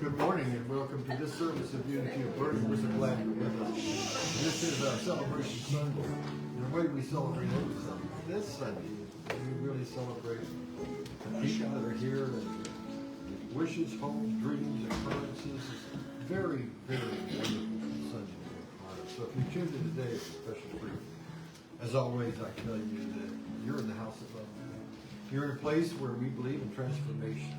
Good morning and welcome to this service of Unity of Brent. We're so glad you're with us. This is our celebration Sunday. And the way we celebrate every Sunday, this Sunday, we really celebrate the people that are here and wishes, hopes, dreams, occurrences. It's very, very wonderful Sunday to be part of. So if you tuned in today, it's a special treat. As always, I tell you that you're in the house of love. You're in a place where we believe in transformation.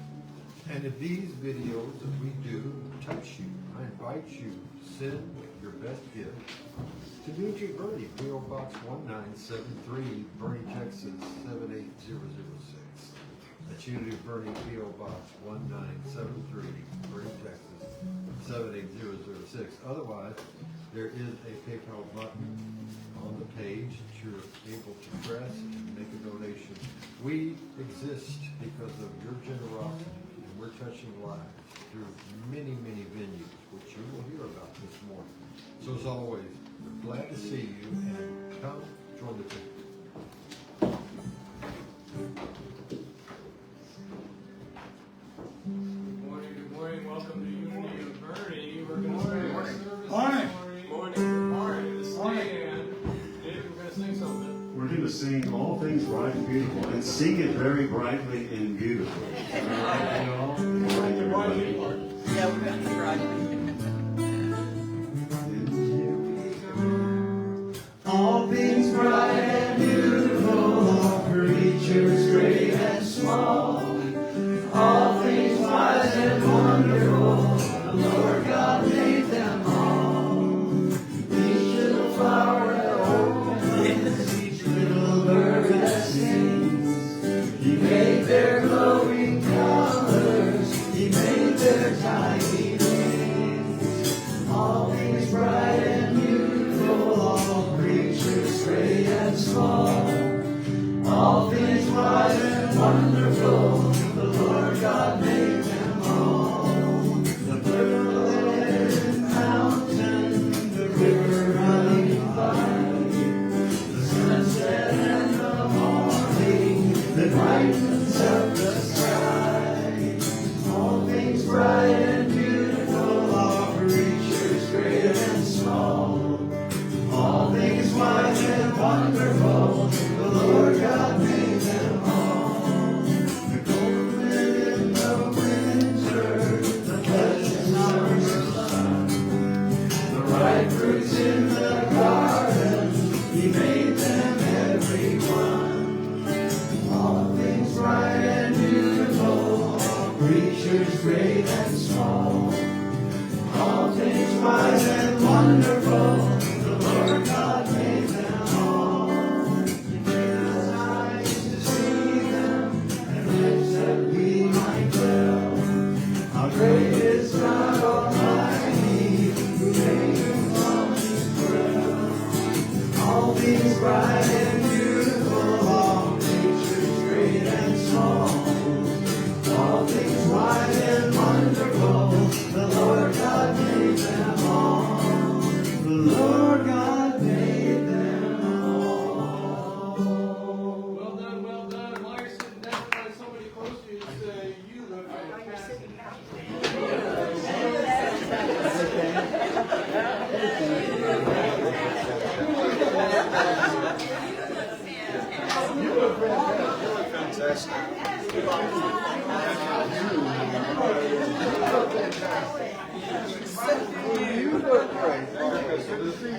And if these videos that we do touch you, I invite you to send your best gift to Unity Bernie, P.O. Box 1973, Bernie, Texas 78006. That's Unity Bernie, P.O. Box 1973, Bernie, Texas 78006. Otherwise, there is a PayPal button on the page that you're able to press and make a donation. We exist because of your generosity. We're touching lives through many, many venues, which you will hear about this morning. So as always, we're glad to see you, and come join the team. Good morning. Welcome to Unity of Bernie. We're going to start our service this morning. The stand. David, we're going to sing something. We're going to sing All Things Bright and Beautiful, and sing it very brightly and beautifully. All right, y'all? Yeah, we're going to try. All things bright and beautiful, all creatures great and small, all things wise and wonderful, the Lord God made them all. Each little flower that opens, each little bird that sings, He made their glowing colors, He made their tiny wings. All things bright and beautiful, all creatures great and small, all things wise and wonderful, the Lord God made them all. The pearl mountain, the river running by, the sunset and the morning that brightens up the sky. All things bright and beautiful, all creatures great and small, all things wise and wonderful, the Lord God made them all. The cold wind in the winter, the pleasant summer sun, the ripe fruits in the garden, He made them every one. All things bright and beautiful, all creatures great and small, all things wise and wonderful, the Lord God made them all. He gave us eyes to see them, and lips that we might tell how great is God Almighty, who made them all His dwell. All things bright and beautiful, all creatures great and small, all things wise and wonderful, the Lord God made them all. The Lord God made them all. Well done. While you're sitting down, find somebody close to you and say, you look fantastic. You look fantastic. You look great. It's good to see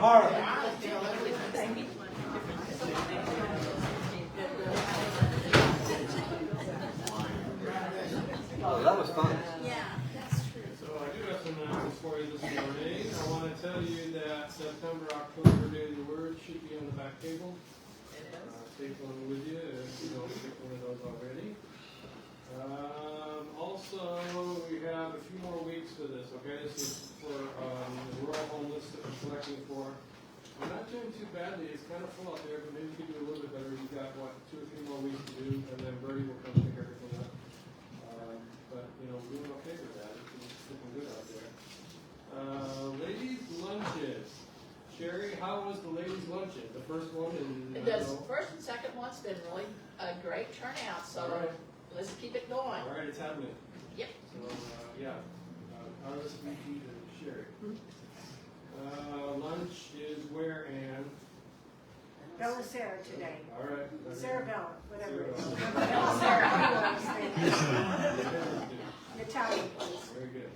All right. That was fun. So I do have some announcements for you this morning. I want to tell you that September, October Daily Word should be on the back table. Take one with you if you don't take one of those already. Also, we have a few more weeks for this, okay? This is for the rural homeless that we're collecting for. We're not doing too badly. It's kind of full out there, but maybe we could do a little bit better. We've got, what, 2 or 3 more weeks to do, and then Birdie will come pick everything up. But, you know, we're doing okay with that. It's looking good out there. Ladies' lunches. Sherry, how was the ladies' luncheon? The first one in... The first and second one's been really a great turnout, so let's keep it going. All right, it's happening. Yep. So, yeah, RSVP to Sherry. Lunch is where, Ann? Bella Sarah today. All right. Sarah Bella, whatever it is. Sarah Bella Sarah, the Italian place. Very good.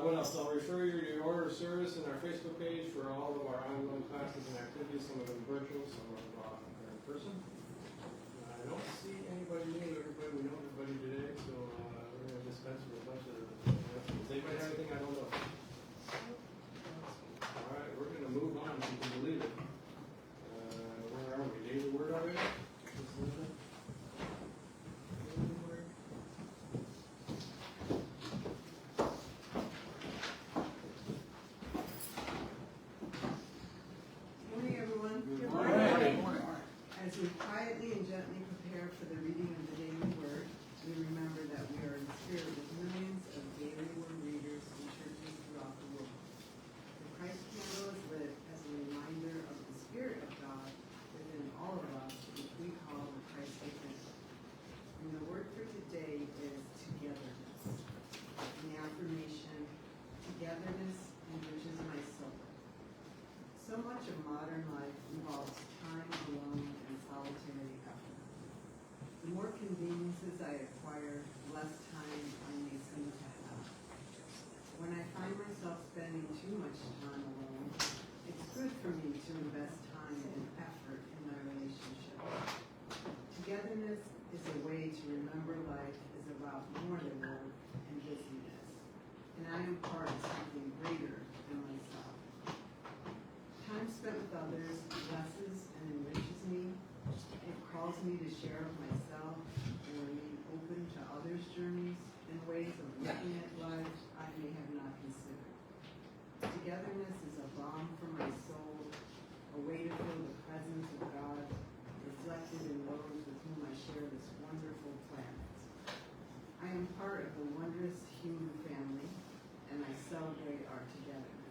What else? I'll refer you to your order of service in our Facebook page for all of our ongoing classes and activities, some of them virtual, some of them are in person. I don't see anybody new. We know everybody today, so we're going to dispense with a bunch of does anybody have anything I don't know? All right, we're going to move on if you can believe it. Where are we? Daily Word already? Morning, everyone. Good morning. As we quietly and gently prepare for the reading of the daily word, we remember that we are in spirit with millions of daily word readers in churches throughout the world. The Christ candle is lit as a reminder of the Spirit of God within all of us, which we call the Christ within. And the word for today is togetherness. And the affirmation, togetherness enriches my soul. So much of modern life involves time alone and solitary effort. The more conveniences I acquire, the less time I may seem to have. When I find myself spending too much time alone, it's good for me to invest time and effort in my relationship. Togetherness is a way to remember life is about more than work and busyness, and I am part of something greater than myself. Time spent with others blesses and enriches me. It calls me to share of myself and remain open to others' journeys and ways of looking at life I may have not considered. Togetherness is a balm for my soul, a way to feel the presence of God reflected in those with whom I share this wonderful planet. I am part of the wondrous human family, and I celebrate our togetherness.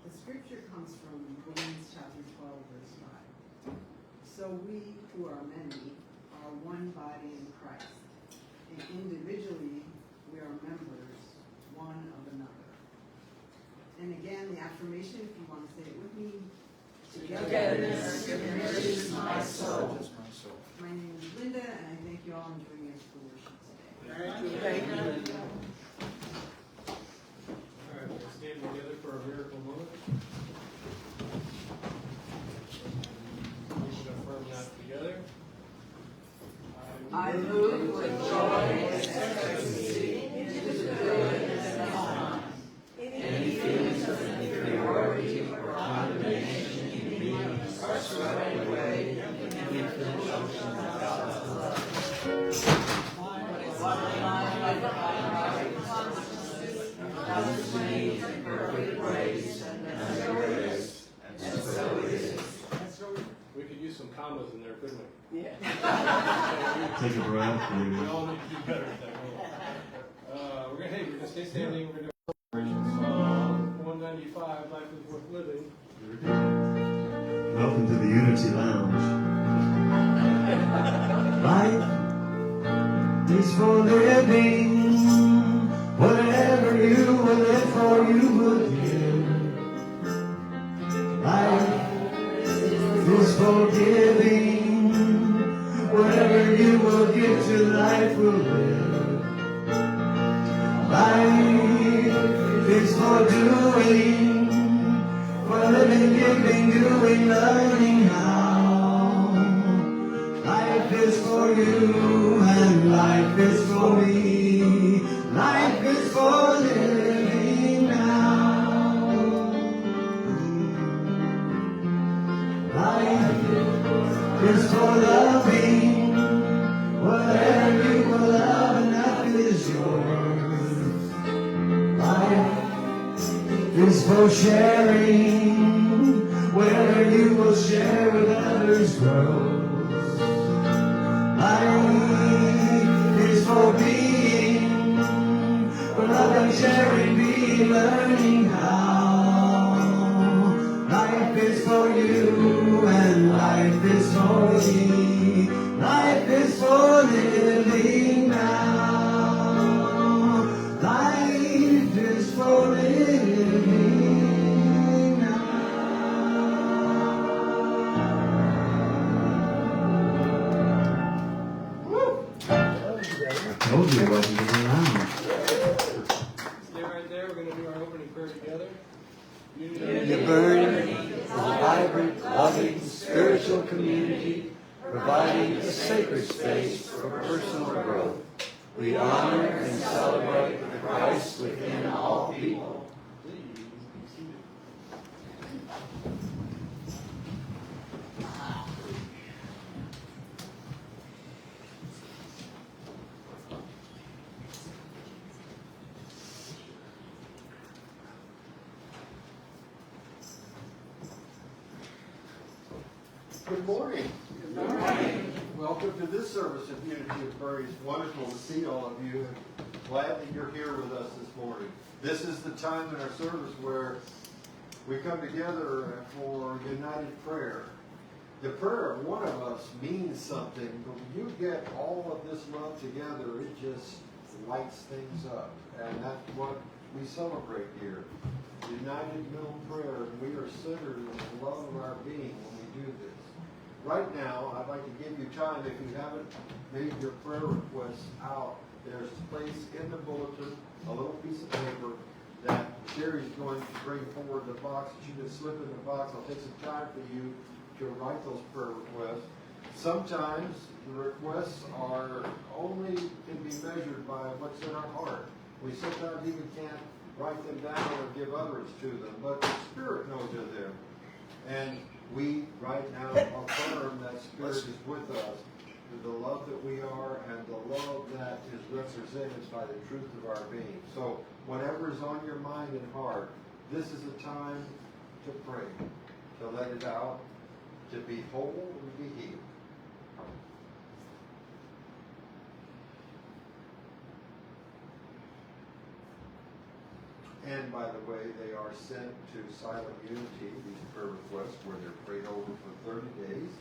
The scripture comes from Romans chapter 12, verse 5. So we, who are many, are one body in Christ, and individually we are members one of another. And again, the affirmation, if you want to say it with me, Togetherness enriches my soul. My name is Linda, and I thank you all for joining us for worship today. Thank you. All right, we'll stand together for a miracle moment. We should affirm that together. I move with joy and ecstasy into the goodness and honor. Any feelings of inferiority or condemnation in me are swept away in the infinite ocean of God's love. What mind my consciousness, God's made in perfect grace, and so it is, and so it is. We could use some commas in there, couldn't we? Yeah. Take a breath. We all need to do better at that. We're gonna stay standing. We're gonna do celebration song 195. Life is worth living. Welcome to the Unity Lounge. Life is for living. Whatever you will live for, you will give. Life is for giving. Whatever you will give to life will live. Life is for doing. For living, giving, doing, learning how. Life is for you and life is for me. Life is for living now. Life is for loving. Whatever you will love, and that is yours. Life is for sharing. where you will share with others grows. Life is for being, for love and sharing, be learning how. Life is for you and life is for me. Life is for living now. Life is for living now. I told you it wasn't around. Stay right there. We're going to do our opening prayer together. The burning is a vibrant, loving, spiritual community, providing a sacred space for personal growth. We honor and celebrate the Christ within all people. Good morning. Good morning. Welcome to this service of Unity of Prayer. It's wonderful to see all of you, and glad that you're here with us this morning. This is the time in our service where we come together for united prayer. The prayer of one of us means something, but when you get all of this love together, it just lights things up. And that's what we celebrate here. United middle prayer, and we are centered in the love of our being when we do this. Right now, I'd like to give you time, if you haven't made your prayer requests out, there's a place in the bulletin, a little piece of paper that Sherry's going to bring forward the box that you can slip in the box. I'll take some time for you to write those prayer requests. Sometimes the requests are only can be measured by what's in our heart. We sometimes even can't write them down or give utterance to them, but the Spirit knows they're there. And we right now affirm that Spirit is with us, the love that we are and the love that is represented by the truth of our being. So whatever is on your mind and heart, this is a time to pray, to let it out, to be whole and be healed. And by the way, they are sent to Silent Unity, these prayer requests, where they're prayed over for 30 days.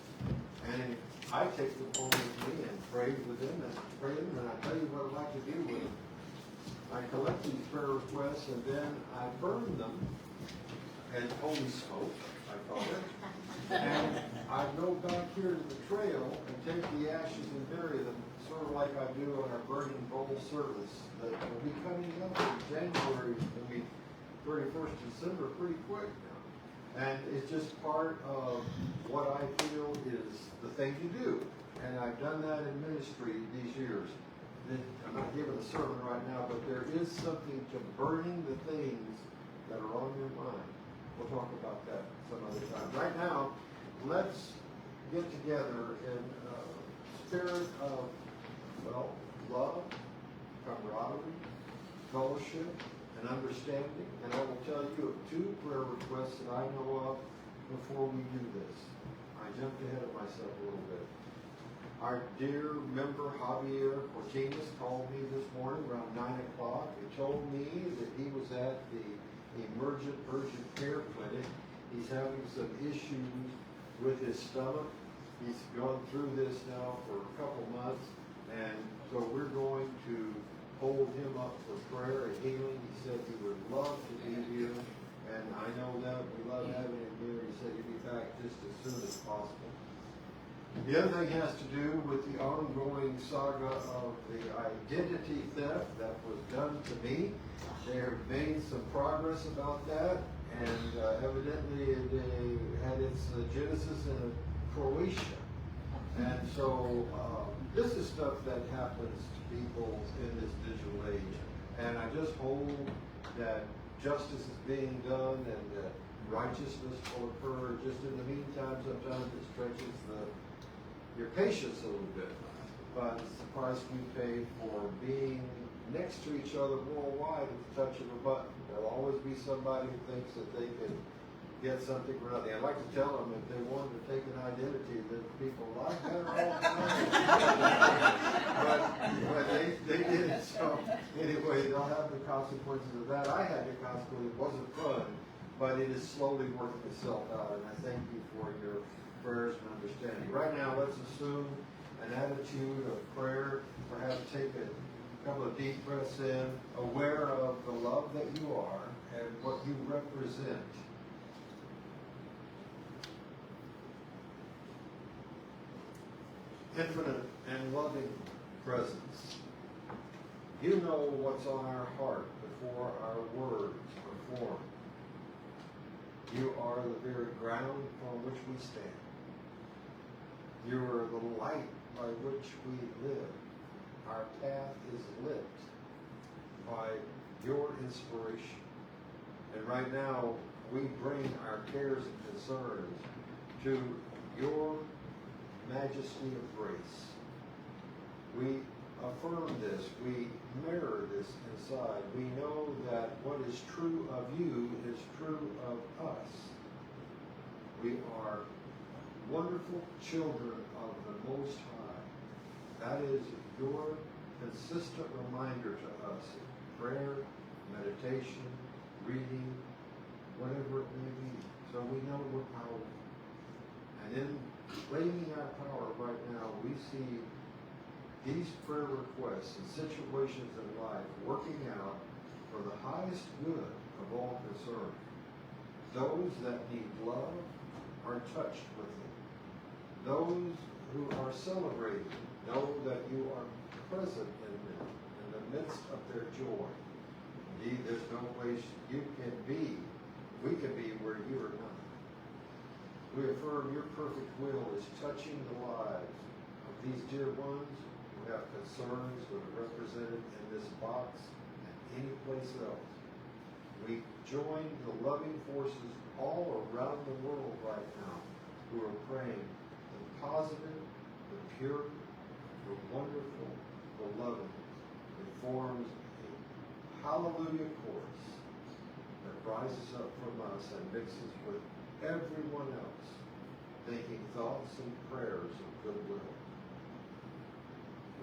And I take them home with me and pray with them and pray them, and I tell you what I like to do with them. I collect these prayer requests and then I burn them as holy smoke, I call it. And I go back here to the trail and take the ashes and bury them, sort of like I do on our burning bowl service that will be coming up in January, will be 31st December, pretty quick now. And it's just part of what I feel is the thing to do. And I've done that in ministry these years. I'm not giving a sermon right now, but there is something to burning the things that are on your mind. We'll talk about that some other time. Right now, let's get together in a spirit of, well, love, camaraderie, fellowship, and understanding. And I will tell you of 2 prayer requests that I know of before we do this. I jumped ahead of myself a little bit. Our dear member Javier Cortines called me this morning around 9 o'clock and told me that he was at the emergent urgent care clinic. He's having some issues with his stomach. He's gone through this now for a couple months, and so we're going to hold him up for prayer and healing. He said he would love to be here, and I know that. We love having him here. He said he'd be back just as soon as possible. The other thing has to do with the ongoing saga of the identity theft that was done to me. They have made some progress about that, and evidently they had its genesis in Croatia. And so this is stuff that happens to people in this digital age. And I just hope that justice is being done and that righteousness will occur. Just in the meantime, sometimes it stretches your patience a little bit. But it's the price we pay for being next to each other worldwide at the touch of a button. There'll always be somebody who thinks that they can get something for nothing. I'd like to tell them if they wanted to take an identity that people like that all the time. but they didn't. So anyway, they'll have the consequences of that. I had the consequences. It wasn't fun, but it is slowly working itself out. And I thank you for your prayers and understanding. Right now, let's assume an attitude of prayer. Perhaps take a couple of deep breaths in, aware of the love that you are and what you represent. Infinite and loving presence. You know what's on our heart before our words are formed. You are the very ground on which we stand. You are the light by which we live. Our path is lit by your inspiration. And right now, we bring our cares and concerns to your majesty of grace. We affirm this. We mirror this inside. We know that what is true of you is true of us. We are wonderful children of the Most High. That is your consistent reminder to us in prayer, meditation, reading, whatever it may be. So we know we're powerful. And in claiming our power right now, we see these prayer requests and situations in life working out for the highest good of all concerned. Those that need love are touched with it. Those who are celebrating know that you are present in them, in the midst of their joy. Indeed, there's no place you can be, we can be where you are not. We affirm your perfect will is touching the lives of these dear ones who have concerns that are represented in this box and any place else. We join the loving forces all around the world right now who are praying the positive, the pure, the wonderful, the loving. It forms a hallelujah chorus that rises up from us and mixes with everyone else, thinking thoughts and prayers of goodwill.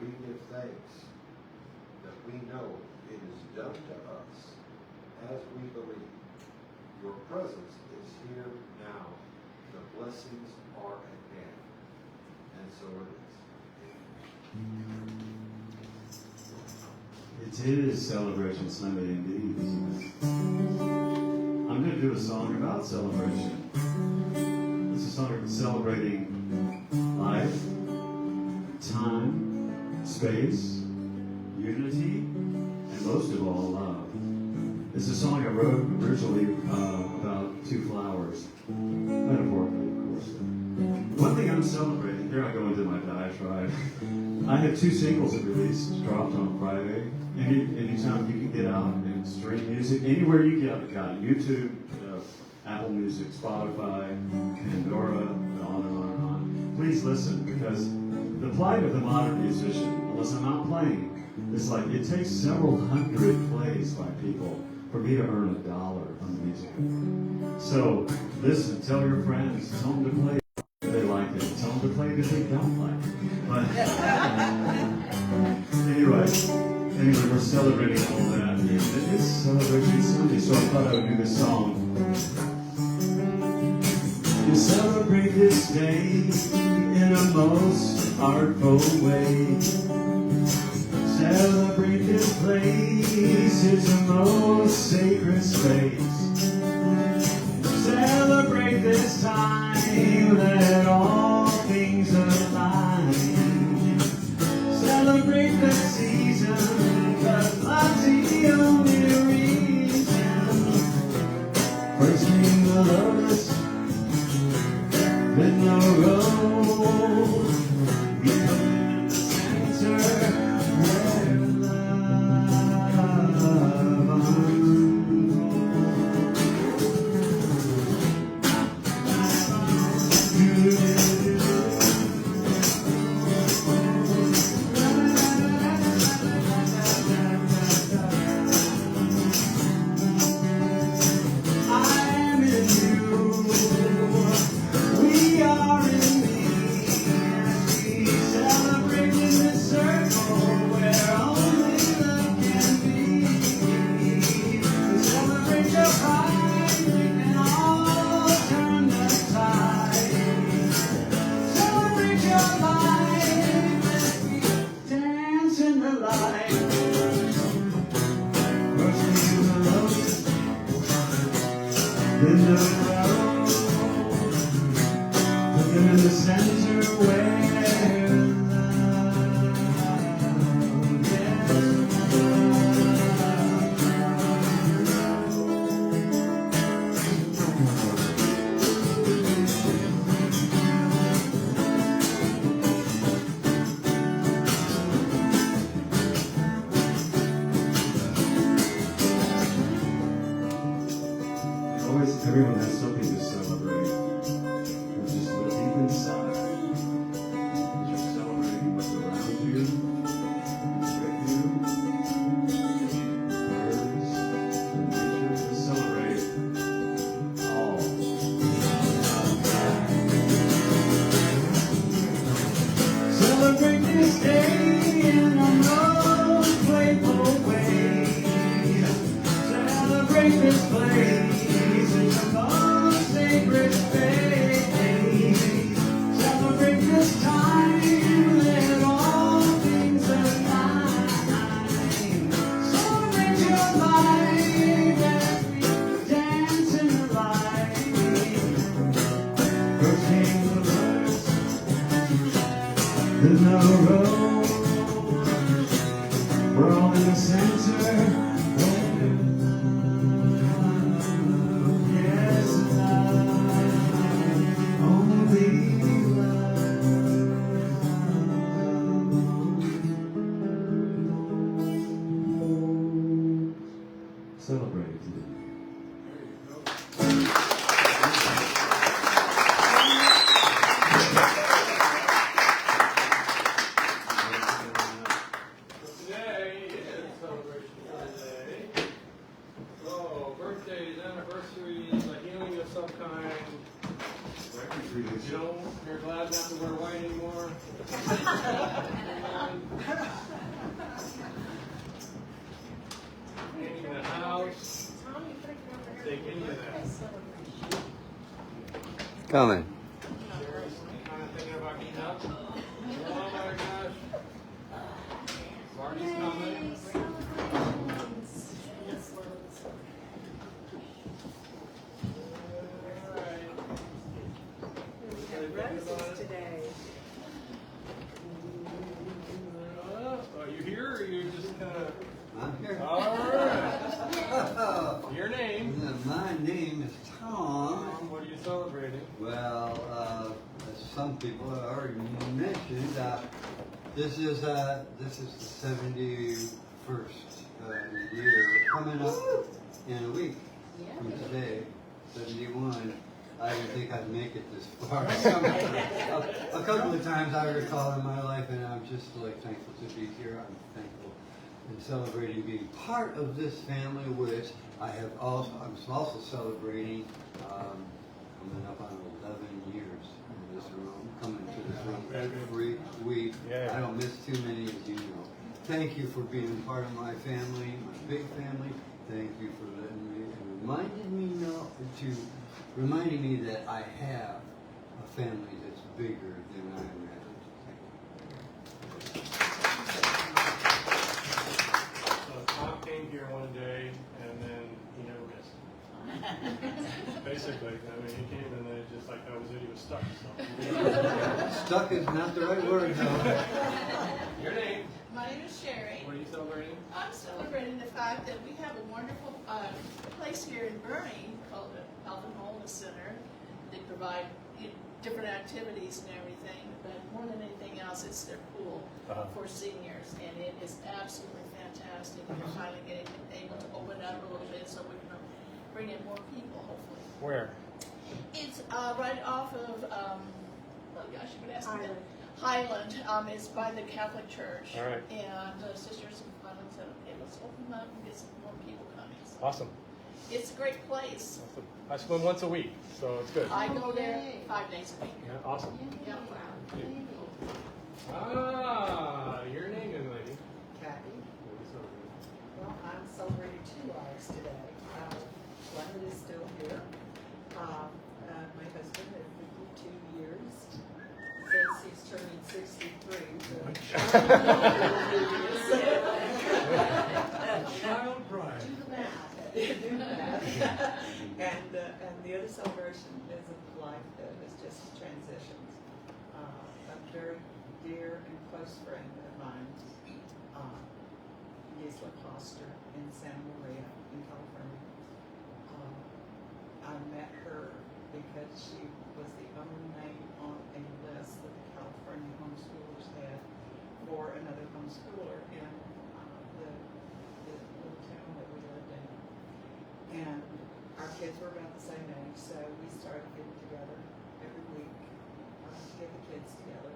We give thanks that we know it is done to us as we believe. Your presence is here now. The blessings are at hand. And so it is. It is Celebration Sunday indeed, isn't it? I'm going to do a song about celebration. It's a song celebrating life, time, space, unity, and most of all, love. It's a song I wrote originally about two flowers, metaphorically, of course. One thing I'm celebrating, here I go into my diatribe. I have two singles that dropped on Friday. Anytime you can get out and stream music, anywhere you get it, YouTube, Apple Music, Spotify, Pandora, and on and on and on. Please listen, because the plight of the modern musician, unless I'm out playing, it's like it takes several hundred plays by people for me to earn $1 on the music. So listen, tell your friends, tell them to play if they like it, tell them to play if they don't like it. But anyway, we're celebrating all that. It is Celebration Sunday, so I thought I would do this song. You celebrate this day in a most artful way. Celebrate this place, it's a most sacred space. Celebrate this time, let all things align. Celebrate the season, cause love's the only reason. First came the lovers, then the road. We put in the center where love unfolds. I am in you. the center where everyone has something to celebrate. But just look deep inside. You're celebrating what's around you, with you, birds, and nature. Just celebrate all. Celebrate this day in a most playful way. Celebrate this place. Sacred faith, celebrate this time, let all things align. Celebrate your life as we dance in the light. First came the birds, there's no road. We're all in the center. Celebrate today. Today is Celebration Sunday. So, birthdays, anniversaries, a healing of some kind. You know, you're glad not to wear white anymore. Painting the house. Take any of that. Coming. Sherry's kind of thinking about getting up. Oh my gosh. Marty's coming. Roses today. Are you here or you just kind of... I'm here. All right. Your name? My name is Tom. What are you celebrating? Well, as some people have already mentioned, this is the 71st year coming up in a week from today, 71. I didn't think I'd make it this far. A couple of times I recall in my life, and I'm just like thankful to be here. I'm thankful and celebrating being part of this family, which I'm also celebrating coming up on 11 years in this room, coming to this room every week. I don't miss too many, as you know. Thank you for being part of my family, my big family. Thank you for letting me and reminding me that I have a family that's bigger than I imagined. So Tom came here one day and then he never missed. Basically, I mean, he came and then just like that was it, he was stuck. So. Stuck is not the right word, though. Your name? My name is Sherry. What are you celebrating? I'm celebrating the fact that we have a wonderful place here in Bernie called the Health and Wellness Center. They provide different activities and everything, but more than anything else, it's their pool for seniors, and it is absolutely fantastic. We're finally able to open up a little bit so we can bring in more people, hopefully. Where? It's right off of, oh gosh, you would ask me that. Highland. It's by the Catholic Church. All right. And Sisters of Highland said, okay, let's open them up and get some more people coming. So Awesome. it's a great place. I swim once a week, so it's good. I go there 5 days a week. Yeah, awesome. Yeah. Your name, young lady. Kathy. What are you celebrating? Well, I'm celebrating 2 lives today. Leonard is still here. My husband at 52 years. Since he's turning 63. Child pride. Do the math. And the other celebration is a life that has just transitioned. foster in Santa Maria in California. I met her because she was the only name on a list that the California homeschoolers had for another homeschooler in the little town that we lived in. And our kids were about the same age, so we started getting together every week to get the kids together.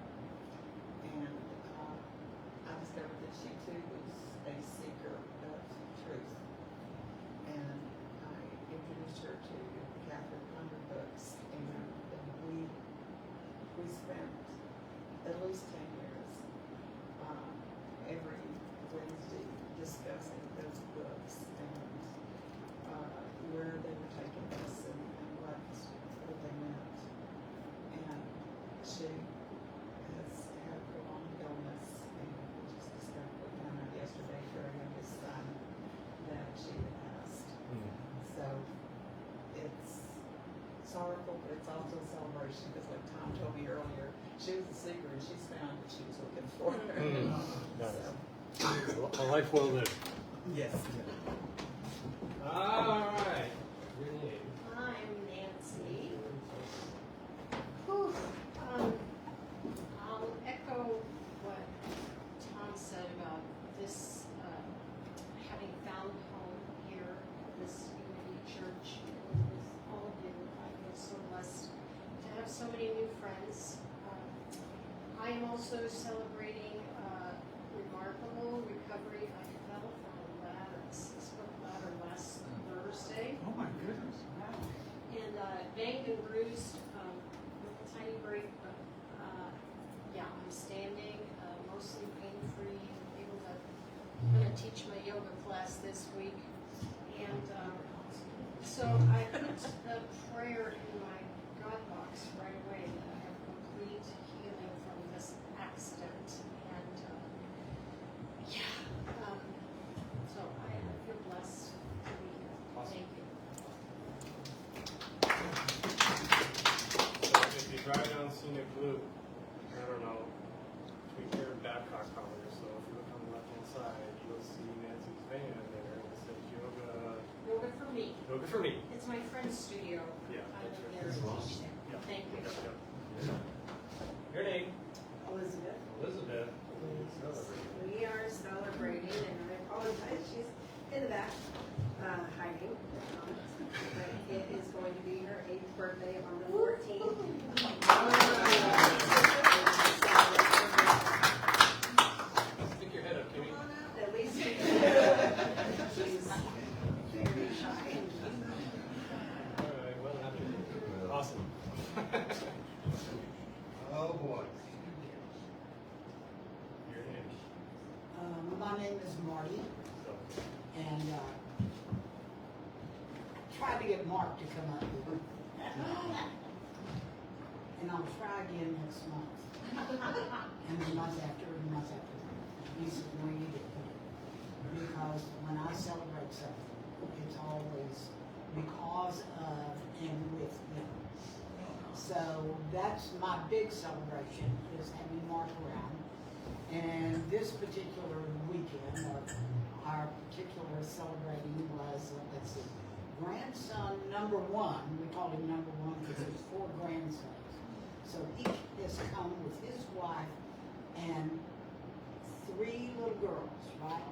And I discovered that she too was a seeker of truth. And I introduced her to Catherine Hunter books, and we spent at least 10 years every Wednesday discussing those books and where they were taking us and what they meant. And she has had a prolonged illness, and we just discovered we found out yesterday for our youngest son that she had passed. So it's sorrowful, but it's also a celebration, because like Tom told me earlier, she was a seeker and she's found what she was looking for. A life well lived. Yes. All right. Your name. I'm Nancy. Whew. I'll echo what Tom said about this, having found home here at this Unity Church with all of you. I feel so blessed to have so many new friends. I am also celebrating remarkable recovery. I fell from a ladder, a 6-foot ladder last Thursday. Oh my goodness. Wow. And banged and bruised with a tiny break, but yeah, I'm standing, mostly pain-free, able to, I'm going to teach my yoga class this week. And so I put a prayer in my God box right away that I have complete healing from this accident. And yeah, so I feel blessed to be here. Awesome. Thank you. So if you drive down Scenic Loop, I don't know, between here and Babcock College, so if you look on the left-hand side, you'll see Nancy's van there, and it says yoga. Yoga for me. Yoga for me. It's my friend's studio. Yeah, I that's live right. there That's and awesome. teach there. Yeah. Thank you. Yep. Your name? Elizabeth. Elizabeth. We are celebrating, and I apologize, she's in the back, hiding. But it is going to be her 8th birthday on the 14th. Stick your head up, Kimmy. At least she's very shy. All right, well, happy. Awesome. Oh, boy. Your name? My name is Marty, and tried to get Mark to come up here. And I'll try again next month. And the month after, and the month after. He's going to get it. Because when I celebrate something, it's always because of and with him. So that's my big celebration, is having Mark around. And this particular weekend, our particular celebrating was, let's see, grandson number 1. We call him number 1 because there's 4 grandsons. So each has come with his wife and 3 little girls, right?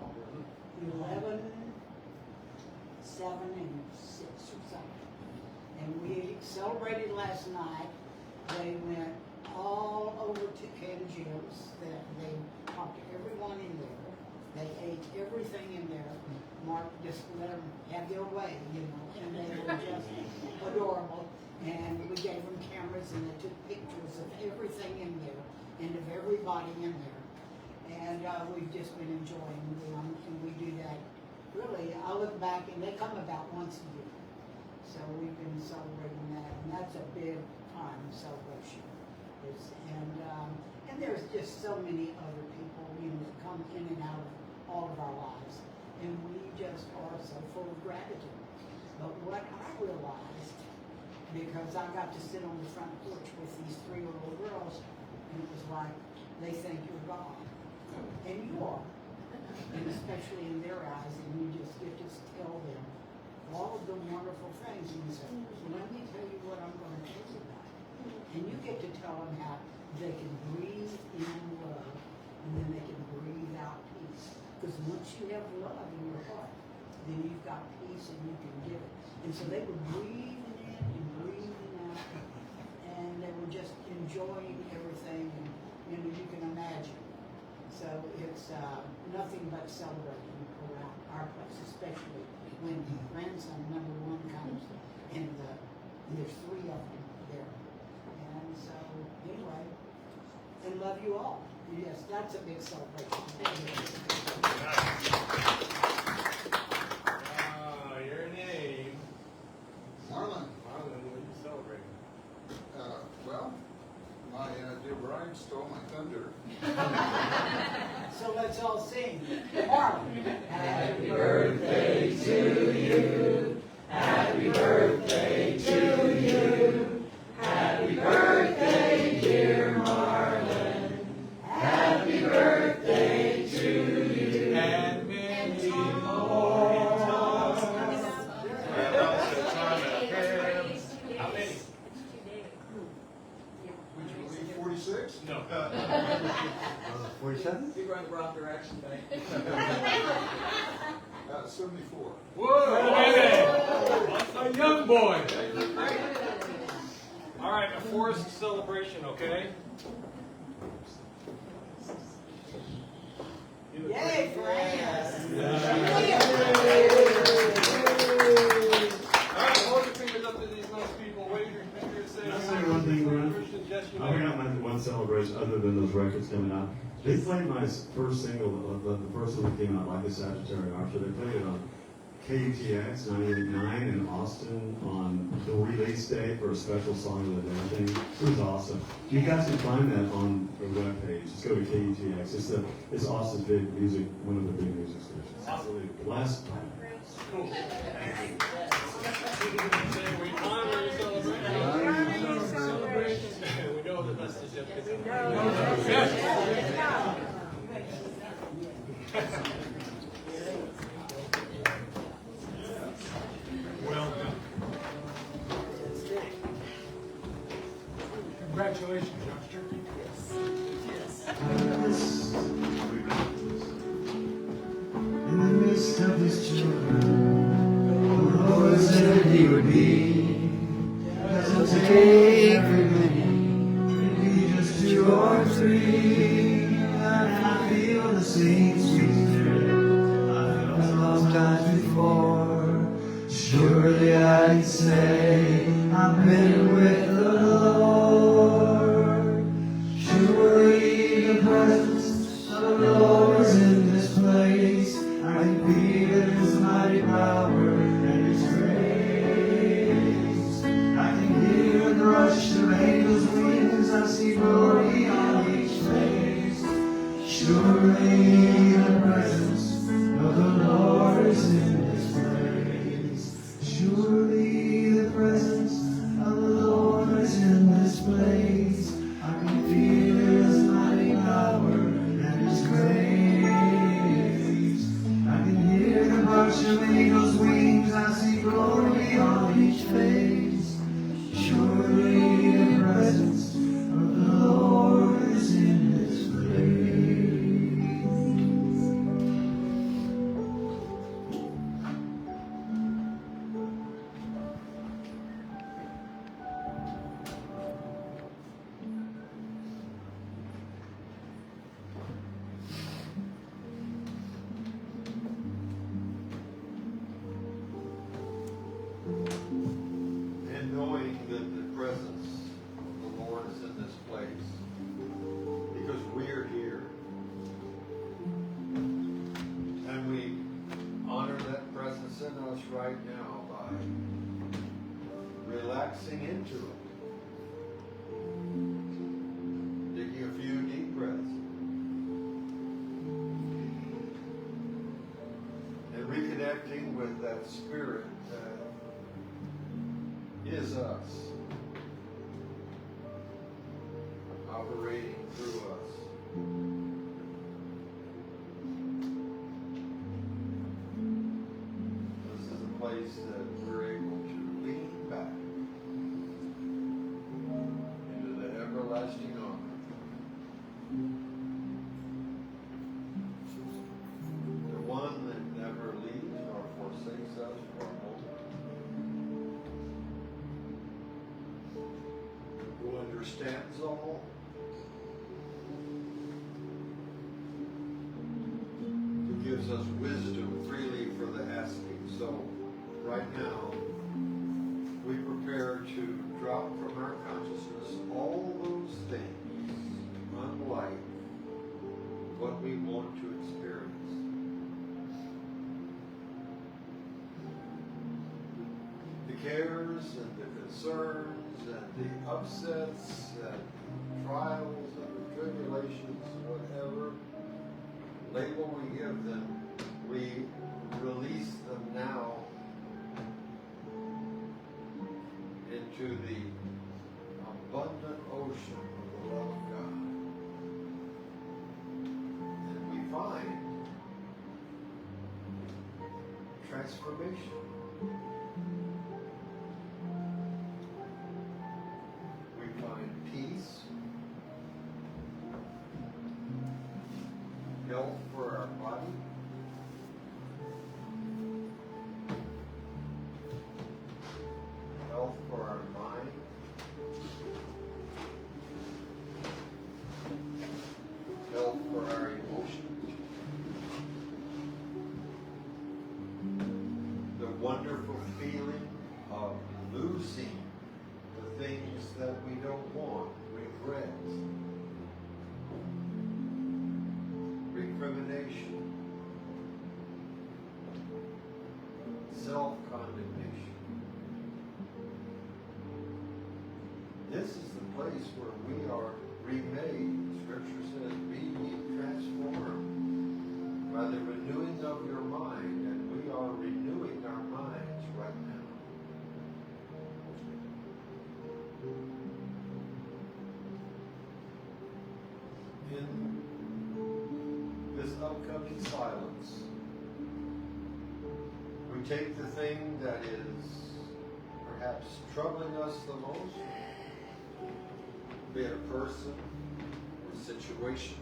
11, 7, and 6 or something. And we celebrated last night. They went all over to Ken Jim's. They talked to everyone in there. They ate everything in there. Mark just let them have their way, you know, and they were just adorable. And we gave them cameras, and they took pictures of everything in there and of everybody in there. And we've just been enjoying them, and we do that. Really, I look back, and they come about once a year. So we've been celebrating that, and that's a big time celebration. And there's just so many other people, you know, that come in and out of all of our lives, and we just are so full of gratitude. But what I realized, because I got to sit on the front porch with these 3 little girls, and it was like, they think you're God, and you are. and especially in their eyes, and you just get to tell them all of the wonderful things, and you say, well, let me tell you what I'm going to tell you about. And you get to tell them how they can breathe in love, and then they can breathe out peace. Because once you have love in your heart, then you've got peace and you can give it. And so they were breathing in and breathing out, and they were just enjoying everything, and you can imagine. So it's nothing but celebrating around our place, especially when grandson number 1 comes, and there's 3 of them there. And so, anyway, and love you all. Yes, that's a big celebration. Your name? Marlon. Marlon, what are you celebrating? Well, my dear bride stole my thunder. So let's all sing. Marlon. Happy birthday to you. Happy birthday to you. Happy birthday, dear Marlon. Happy birthday to you. And many more. How many? Would you believe 46? No. 47? You're going the wrong direction, buddy. 74. Whoa, baby! A young boy. All right, a forced celebration, okay? Yay, friends! All right, hold your fingers up to these nice people. Wave your fingers. Say, Can I say one thing, Brent? Christians, yes, you I may. forgot my one celebration other than those records coming out. They played my first single, the first one that came out, Like a Sagittarius Archer. They played it on KUTX 98.9 in Austin on the release day for a special song of the day thing. It was awesome. You guys can find that on their webpage. Just go to KUTX. It's Austin's big music, one of the big music stations. Absolutely. Last time. Cool. We honor your celebration. We know the message of it. Welcome. Congratulations, youngster. In the midst of his children, the Lord said he would be. Doesn't take very many, maybe just 2 or 3. And I feel the same sweet spirit I felt sometimes before. Surely I can say I've been with the Lord. Surely the presence of the Lord is in this place. I can feel His mighty power and His grace. I can hear the rush of angels' wings. I see glory on each face. Surely the presence of the Lord is in this place. Surely the presence of the Lord is in this place. I can feel His mighty power and His grace. I can hear the rush of angels' wings. I see glory on each face. Surely the presence of the Lord is in this place. And knowing that the presence of the Lord is in this place, because we're here. And we honor that presence in us right now by relaxing into it. Taking a few deep breaths. And reconnecting with that spirit that is us, operating through us. place that we're able to lean back into the everlasting arm. The one that never leaves nor forsakes us for a moment. Who understands all. Who gives us wisdom freely for the asking. So, right now, we prepare to drop from our consciousness all those things unlike what we want to experience. The cares and the concerns and the upsets and trials and the tribulations, whatever label we give them, we release them now into the abundant ocean of the love of God. And we find transformation. We find peace, health for our body, health for our mind, health for our emotions, the wonderful feeling of losing the things that we don't want, regret, recrimination, self-condemnation. This is the place where we are remade. Scripture says, be ye transformed by the renewing of your mind, and we are renewing our minds right now. In this upcoming silence, we take the thing that is perhaps troubling us the most, be it a person, or a situation,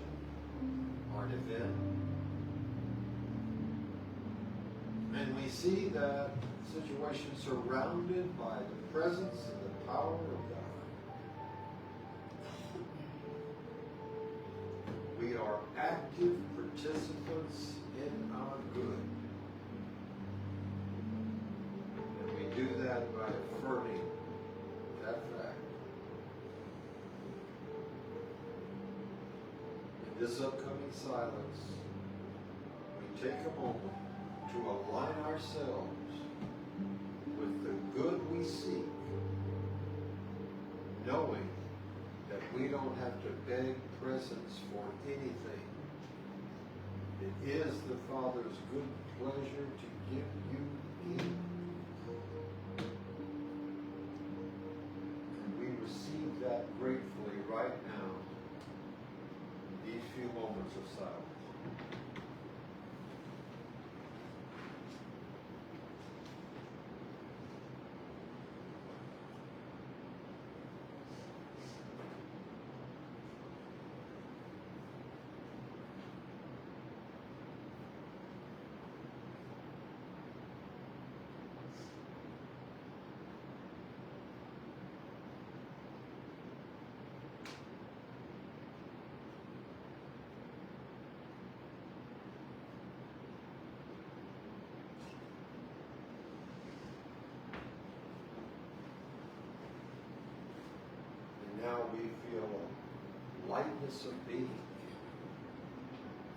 or an event, and we see that situation surrounded by the presence and the power of God. We are active participants in our good. And we do that by affirming that fact. In this upcoming silence, we take a moment to align ourselves with the good we seek, knowing that we don't have to beg presents for anything. It is the Father's good pleasure to give you Him. And we receive that gratefully right now, in these few moments of silence. Now we feel a lightness of being.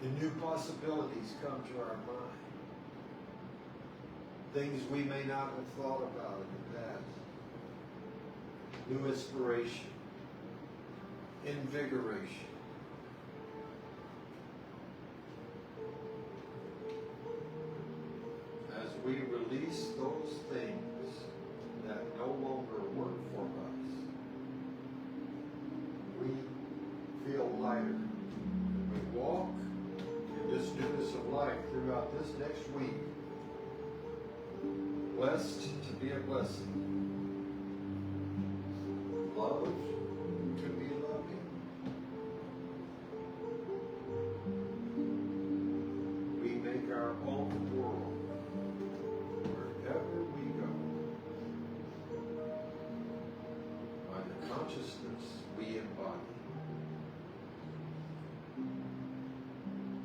The new possibilities come to our mind. Things we may not have thought about in the past. New inspiration, invigoration. As we release those things that no longer work for us, we feel lighter. And we walk in this newness of life throughout this next week, blessed to be a blessing. Loved to be loving. We make our own world wherever we go by the consciousness we embody.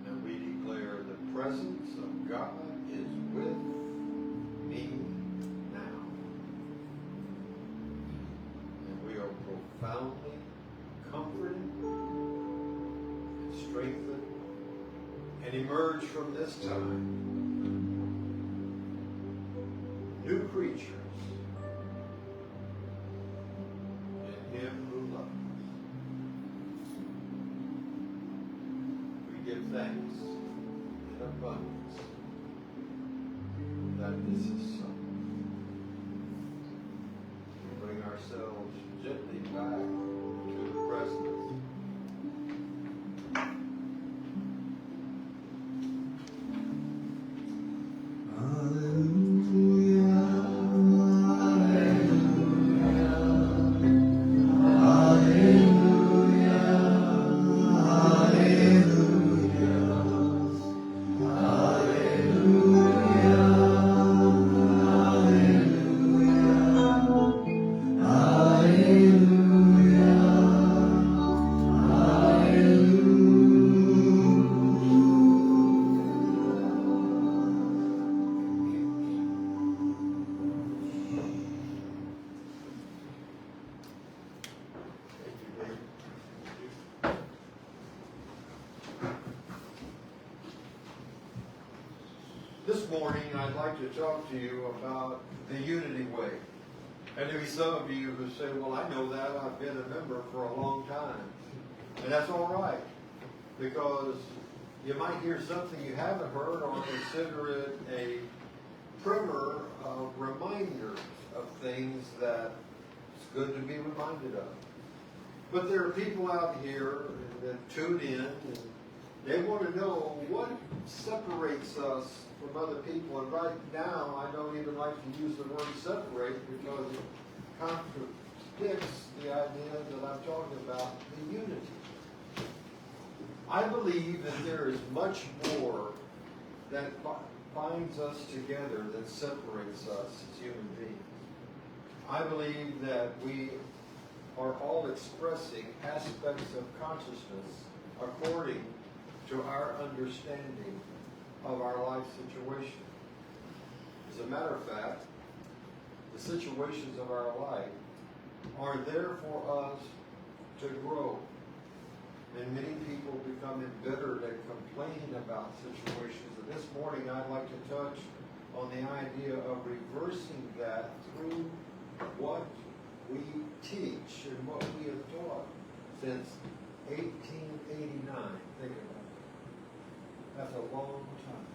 And we declare the presence of God is with me now. And we are profoundly comforted and strengthened and emerge from this time new creatures in Him who loves us. We give thanks in abundance that this is so. We bring ourselves gently back to the present. This morning, I'd like to talk to you about the unity way. And there'll be some of you who say, well, I know that. I've been a member for a long time. And that's all right. Because you might hear something you haven't heard or consider it a primer of reminders of things that it's good to be reminded of. But there are people out here that tune in and they want to know what separates us from other people. And right now, I don't even like to use the word separate because it contradicts the idea that I'm talking about, the unity. I believe that there is much more that binds us together than separates us as human beings. I believe that we are all expressing aspects of consciousness according to our understanding of our life situation. As a matter of fact, the situations of our life are there for us to grow. And many people become embittered and complain about situations. And this morning I'd like to touch on the idea of reversing that through what we teach and what we have taught since 1889. Think about it. That's a long time.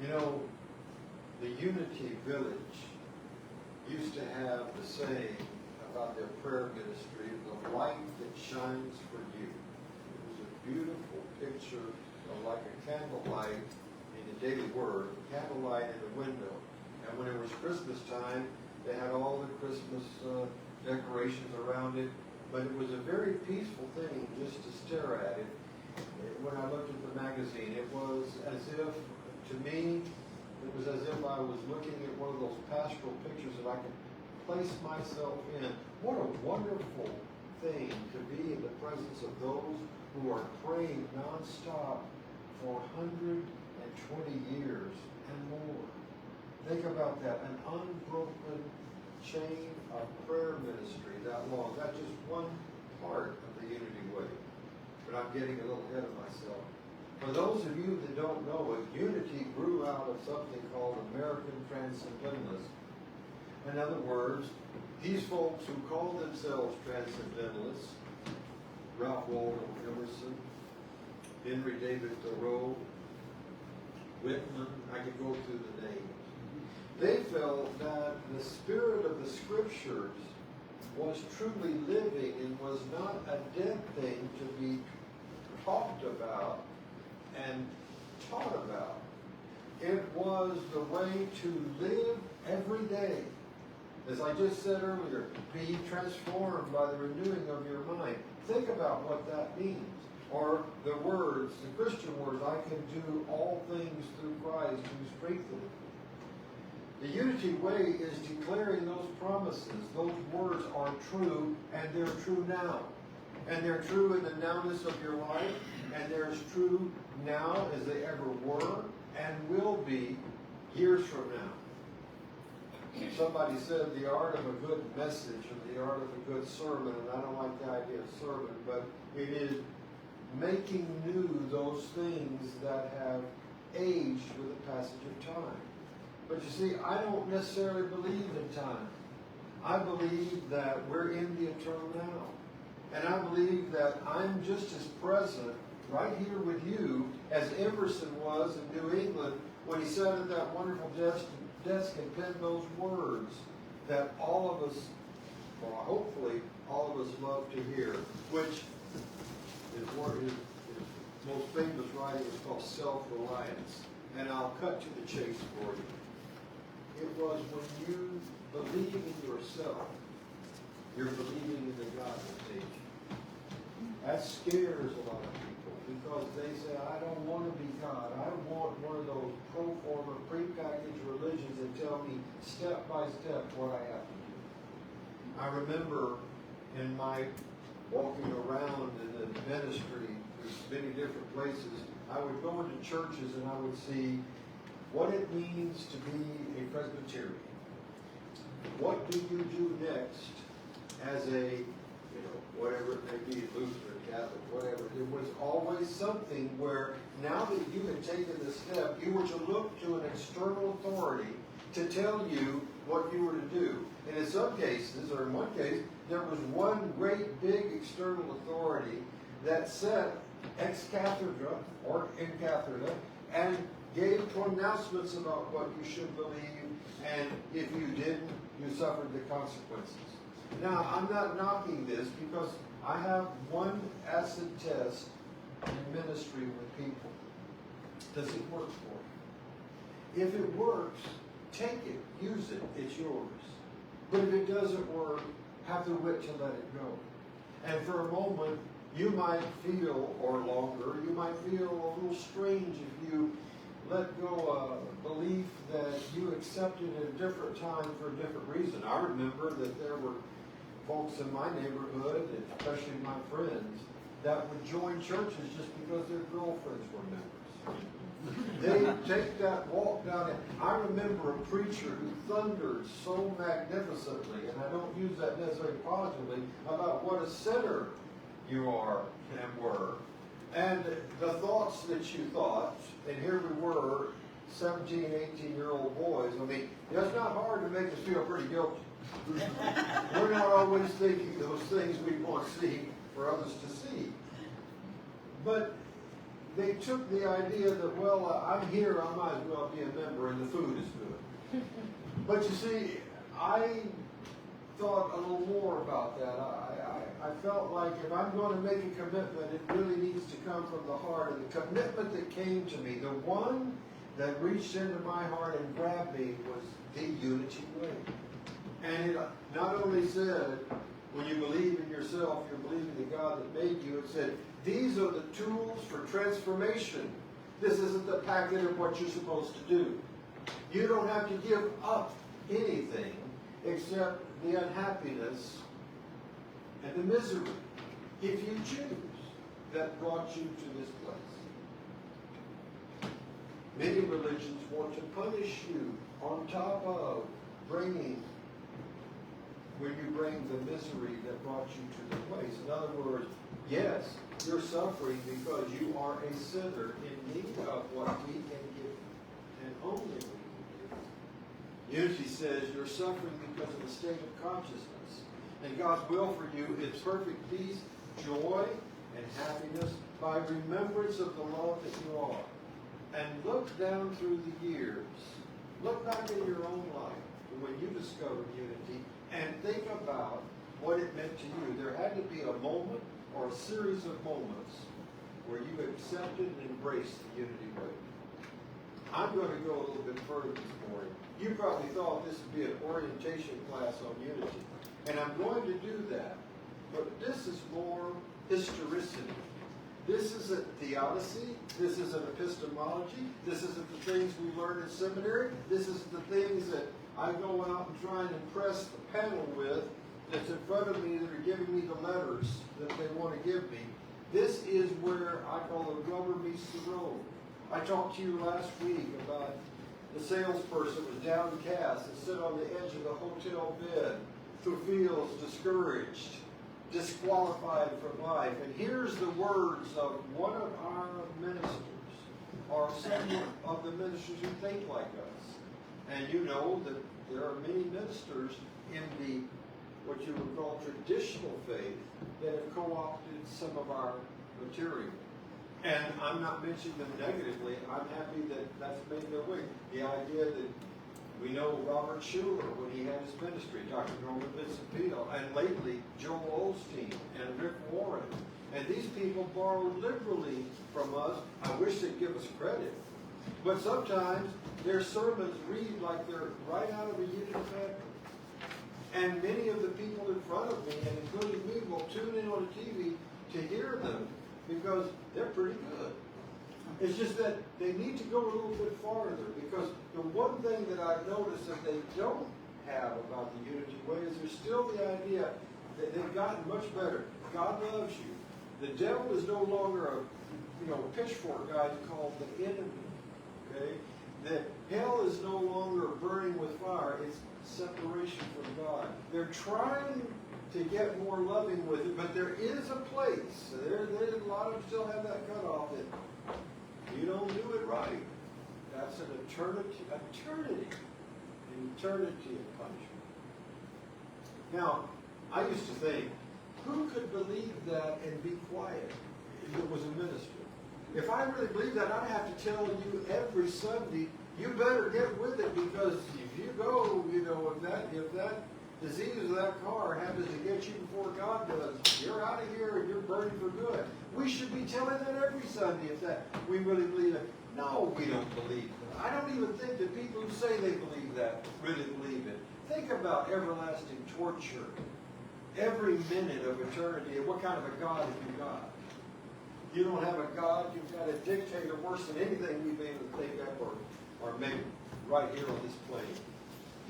You know, the Unity Village used to have the saying about their prayer ministry, the light that shines for you. It was a beautiful picture of like a candlelight in the daily word, a candlelight in the window. And when it was Christmas time, they had all the Christmas decorations around it. But it was a very peaceful thing just to stare at it. When I looked at the magazine, it was as if, to me, it was as if I was looking at one of those pastoral pictures that I could place myself in. What a wonderful thing to be in the presence of those who are praying nonstop for 120 years and more. Think about that, an unbroken chain of prayer ministry that long. That's just one part of the Unity Way. But I'm getting a little ahead of myself. For those of you that don't know it, unity grew out of something called American Transcendentalism. In other words, these folks who call themselves Transcendentalists, Ralph Waldo Emerson, Henry David Thoreau, Whitman, I could go through the names. They felt that the spirit of the Scriptures was truly living and was not a dead thing to be talked about and taught about. It was the way to live every day. As I just said earlier, be transformed by the renewing of your mind. Think about what that means. Or the words, the Christian words, I can do all things through Christ who strengthens me. The unity way is declaring those promises. Those words are true, and they're true now. And they're true in the nowness of your life, and they're as true now as they ever were and will be years from now. Somebody said the art of a good message or the art of a good sermon, and I don't like the idea of sermon, but it is making new those things that have aged with the passage of time. But you see, I don't necessarily believe in time. I believe that we're in the eternal now. And I believe that I'm just as present right here with you as Emerson was in New England when he sat at that wonderful desk and penned those words that all of us, well, hopefully all of us love to hear, which his most famous writing is called Self-Reliance. And I'll cut to the chase for you. It was when you believe in yourself, you're believing in the God that made you. That scares a lot of people because they say, I don't want to be God. I want one of those pro forma, prepackaged religions that tell me step by step what I have to do. I remember in my walking around in the ministry, there's many different places, I would go into churches and I would see what it means to be a Presbyterian. What do you do next as a, whatever it may be, Lutheran, Catholic, whatever. It was always something where now that you had taken the step, you were to look to an external authority to tell you what you were to do. And in some cases, or in one case, there was one great big external authority that set ex cathedra or in cathedra and gave pronouncements about what you should believe, and if you didn't, you suffered the consequences. Now, I'm not knocking this because I have one acid test in ministry with people. Does it work for you? If it works, take it, use it, it's yours. But if it doesn't work, have the wit to let it go. And for a moment, you might feel, or longer, you might feel a little strange if you let go a belief that you accepted at a different time for a different reason. I remember that there were folks in my neighborhood, and especially my friends, that would join churches just because their girlfriends were members. They take that walk down it. I remember a preacher who thundered so magnificently, and I don't use that necessarily positively, about what a sinner you are and were. And the thoughts that you thought, and here we were, 17, 18-year-old boys. I mean, it's not hard to make us feel pretty guilty. We're not always thinking those things we want to see for others to see. But they took the idea that, well, I'm here, I might as well be a member, and the food is good. But you see, I thought a little more about that. I felt like if I'm going to make a commitment, it really needs to come from the heart. And the commitment that came to me, the one that reached into my heart and grabbed me, was the unity way. And it not only said, when you believe in yourself, you're believing in the God that made you. It said, these are the tools for transformation. This isn't the packet of what you're supposed to do. You don't have to give up anything except the unhappiness and the misery, if you choose, that brought you to this place. Many religions want to punish you on top of bringing, when you bring the misery that brought you to the place. In other words, yes, you're suffering because you are a sinner in need of what we can give, and only we can give. Unity says you're suffering because of the state of consciousness. And God's will for you is perfect peace, joy, and happiness by remembrance of the love that you are. And look down through the years. Look back in your own life when you discovered unity and think about what it meant to you. There had to be a moment or a series of moments where you accepted and embraced the unity way. I'm going to go a little bit further this morning. You probably thought this would be an orientation class on unity, and I'm going to do that. But this is more historicity. This isn't theodicy. This isn't epistemology. This isn't the things we learn in seminary. This isn't the things that I go out and try and impress the panel with that's in front of me that are giving me the letters that they want to give me. This is where I call the rubber meets the road. I talked to you last week about the salesperson was downcast and sit on the edge of the hotel bed who feels discouraged, disqualified from life. And here's the words of one of our ministers, or some of the ministers who think like us. And you know that there are many ministers in the, what you would call traditional faith, that have co-opted some of our material. And I'm not mentioning them negatively. I'm happy that that's made their way. The idea that we know Robert Schuller when he had his ministry, Dr. Norman Vincent Peale, and lately Joel Osteen and Rick Warren. And these people borrow liberally from us. I wish they'd give us credit. But sometimes their sermons read like they're right out of a unity fabric. And many of the people in front of me, and including me, will tune in on the TV to hear them because they're pretty good. It's just that they need to go a little bit farther, because the one thing that I've noticed that they don't have about the unity way is there's still the idea that they've gotten much better. God loves you. The devil is no longer a pitchfork guy called the enemy. Okay? That hell is no longer burning with fire. It's separation from God. They're trying to get more loving with it, but there is a place. There's a lot of them still have that cutoff that you don't do it right. That's an eternity of punishment. Now, I used to think, who could believe that and be quiet if it was a minister? If I really believe that, I'd have to tell you every Sunday, you better get with it, because if you go, if that disease of that car happens to get you before God does, you're out of here and you're burning for good. We should be telling that every Sunday if that we really believe it. No, we don't believe that. I don't even think that people who say they believe that really believe it. Think about everlasting torture, every minute of eternity, and what kind of a God have you got? You don't have a God, you've got a dictator worse than anything we've been able to think of or maybe right here on this plane.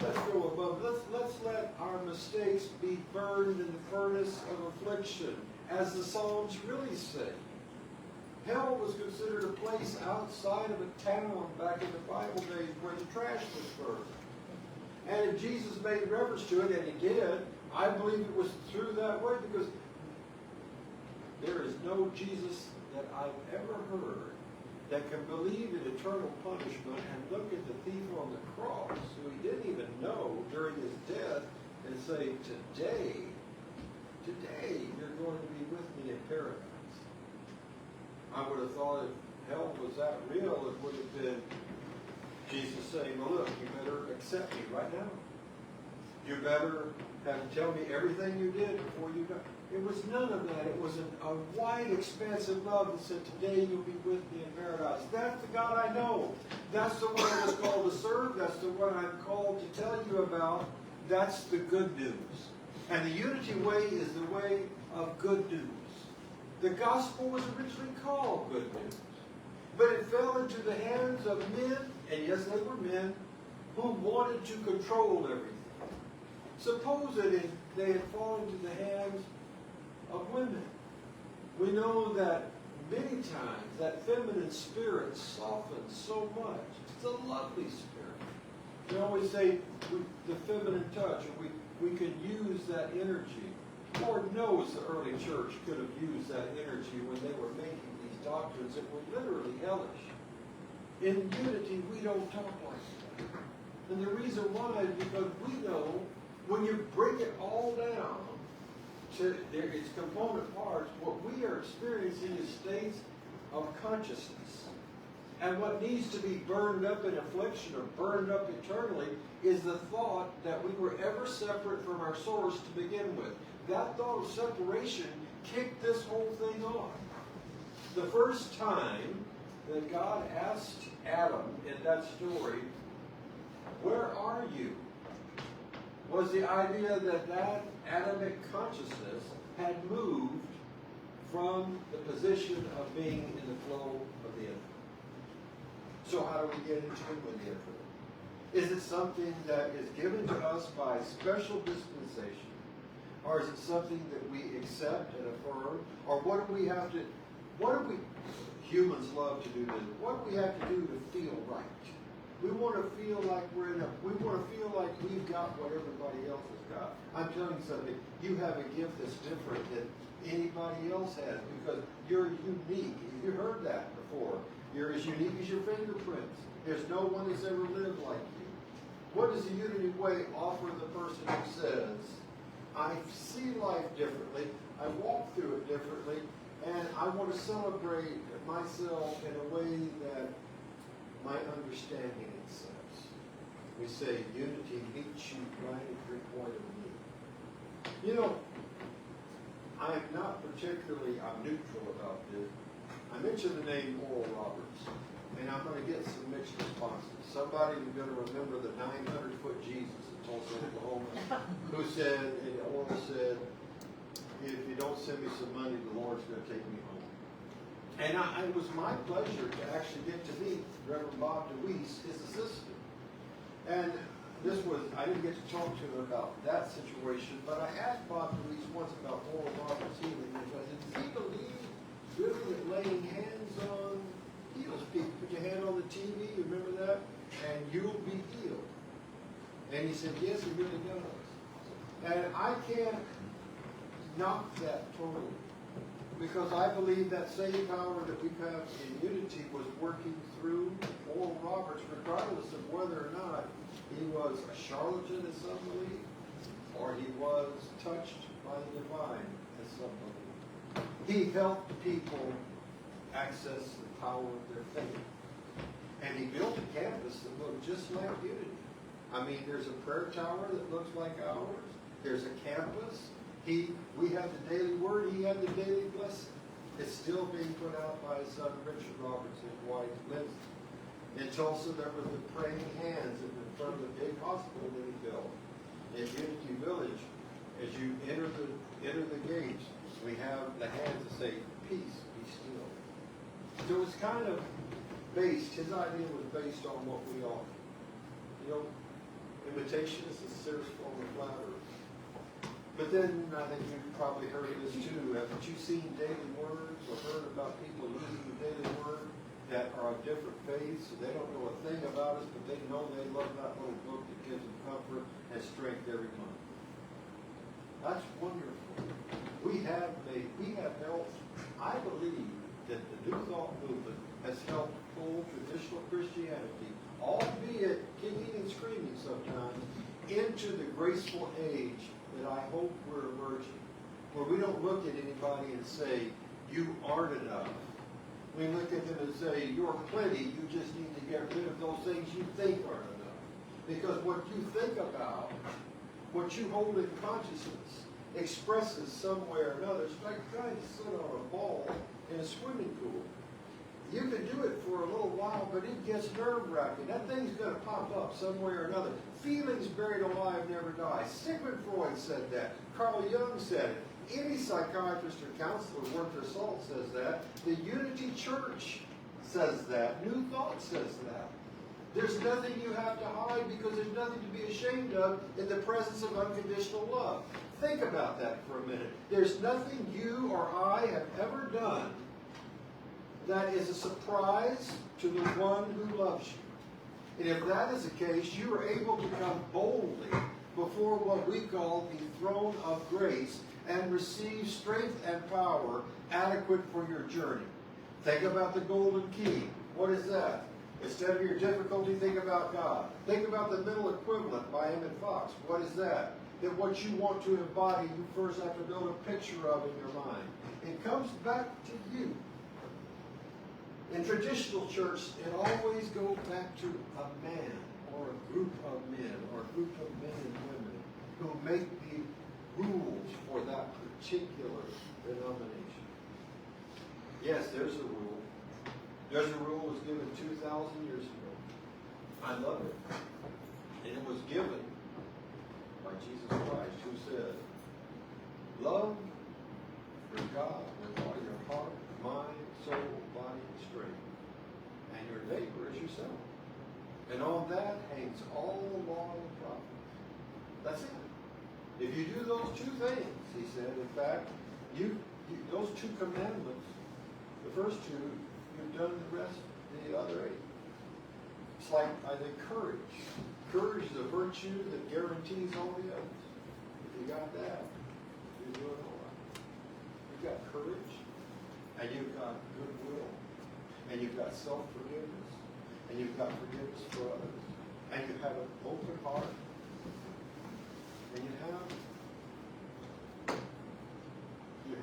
Let's go above. Let's let our mistakes be burned in the furnace of affliction, as the Psalms really say. Hell was considered a place outside of a town back in the Bible days where the trash was burned. And if Jesus made reference to it, and he did, I believe it was through that way, because there is no Jesus that I've ever heard that can believe in eternal punishment and look at the thief on the cross, who he didn't even know during his death, and say, today, you're going to be with me in paradise. I would have thought if hell was that real, it would have been Jesus saying, well, look, you better accept me right now. You better tell me everything you did before you die. It was none of that. It was a wide, expansive love that said, today you'll be with me in paradise. That's the God I know. That's the one I was called to serve. That's the one I'm called to tell you about. That's the good news. And the unity way is the way of good news. The gospel was originally called good news. But it fell into the hands of men, and yes, they were men, who wanted to control everything. Suppose that they had fallen into the hands of women. We know that many times that feminine spirit softens so much. It's a lovely spirit. We always say the feminine touch, or we can use that energy. Lord knows the early church could have used that energy when they were making these doctrines that were literally hellish. In unity, we don't talk like that. And the reason why is because we know when you break it all down to its component parts, what we are experiencing is states of consciousness. And what needs to be burned up in affliction or burned up eternally is the thought that we were ever separate from our source to begin with. That thought of separation kicked this whole thing off. The first time that God asked Adam in that story, where are you? Was the idea that that Adamic consciousness had moved from the position of being in the flow of the infinite. So how do we get in tune with the infinite? Is it something that is given to us by special dispensation? Or is it something that we accept and affirm? Or what do we, humans love to do this, what do we have to do to feel right? We want to feel like we want to feel like we've got what everybody else has got. I'm telling you something, you have a gift that's different than anybody else has because you're unique. You heard that before. You're as unique as your fingerprints. There's no one that's ever lived like you. What does the Unity Way offer the person who says, I see life differently, I walk through it differently, and I want to celebrate myself in a way that my understanding accepts. We say unity meets you right at your point of need. You know, I'm not particularly, I'm neutral about this. I mentioned the name Oral Roberts, and I'm going to get some mixed responses. Somebody is going to remember the 900-foot Jesus in Tulsa, Oklahoma, who said, and Oral said, if you don't send me some money, the Lord's going to take me home. And it was my pleasure to actually get to meet Reverend Bob DeWeese, his assistant. And I didn't get to talk to him about that situation, but I asked Bob DeWeese once about Oral Roberts healing. And I said, does he believe really that laying hands on heals people? Put your hand on the TV, you remember that? And you'll be healed. And he said, yes, he really does. And I can't knock that totally. Because I believe that same power that we have in unity was working through Oral Roberts, regardless of whether or not he was a charlatan, as some believe, or he was touched by the divine, as some believe. He helped people access the power of their faith. And he built a campus that looked just like unity. I mean, there's a prayer tower that looks like ours. There's a campus. We have the daily word, he had the daily blessing. It's still being put out by his son Richard Roberts and wife Lindsay. In Tulsa, there was the praying hands in front of the big hospital that he built. In Unity Village, as you enter the gates, we have the hands that say, peace, be still. So it's kind of based, his idea was based on what we offer. You know, imitation is the sincerest form of flattery. But then, I think you've probably heard of this too. Haven't you seen daily words or heard about people using the daily word that are of different faiths? So they don't know a thing about us, but they know they love that little book that gives them comfort and strength every month. That's wonderful. We have helped. I believe that the New Thought movement has helped pull traditional Christianity, albeit kicking and screaming sometimes, into the graceful age that I hope we're emerging, where we don't look at anybody and say, you aren't enough. We look at them and say, you're plenty, you just need to get rid of those things you think aren't enough. Because what you think about, what you hold in consciousness, expresses some way or another. It's like trying to sit on a ball in a swimming pool. You can do it for a little while, but it gets nerve-wracking. That thing's going to pop up some way or another. Feelings buried alive never die. Sigmund Freud said that. Carl Jung said it. Any psychiatrist or counselor worth their salt says that. The Unity Church says that. New Thought says that. There's nothing you have to hide because there's nothing to be ashamed of in the presence of unconditional love. Think about that for a minute. There's nothing you or I have ever done that is a surprise to the one who loves you. And if that is the case, you are able to come boldly before what we call the throne of grace and receive strength and power adequate for your journey. Think about the golden key. What is that? Instead of your difficulty, think about God. Think about the middle equivalent by Emmett Fox. What is that? That what you want to embody, you first have to build a picture of in your mind. It comes back to you. In traditional church, it always goes back to a man or a group of men or a group of men and women who make the rules for that particular denomination. Yes, there's a rule. There's a rule that was given 2,000 years ago. I love it. And it was given by Jesus Christ, who said, love your God with all your heart, mind, soul, body, and strength. And your neighbor is yourself. And on that hangs all the law and the prophets. That's it. If you do those two things, he said, in fact, those two commandments, the first two, you've done the rest, the other 8. It's like, I think, courage. Courage is a virtue that guarantees all the others. If you got that, you're doing all right. You've got courage, and you've got goodwill, and you've got self-forgiveness, and you've got forgiveness for others, and you have an open heart, and you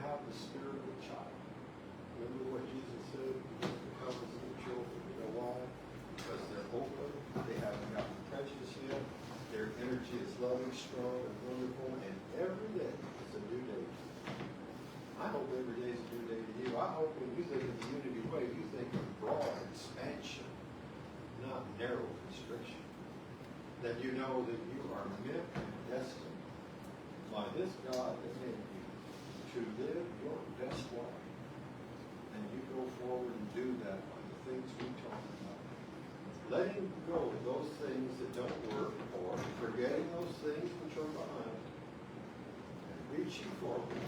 have the spirit of a child. Remember what Jesus said? You become as little children. You know why? Because they're open. They haven't gotten prejudice yet. Their energy is loving, strong, and wonderful. And every day is a new day. I hope every day is a new day to you. I hope when you think of the unity way, you think of broad expansion, not narrow constriction. That you know that you are meant and destined by this God that made you to live your best life. And you go forward and do that by the things we talk about. Letting go of those things that don't work, or forgetting those things which are behind, and reaching forward.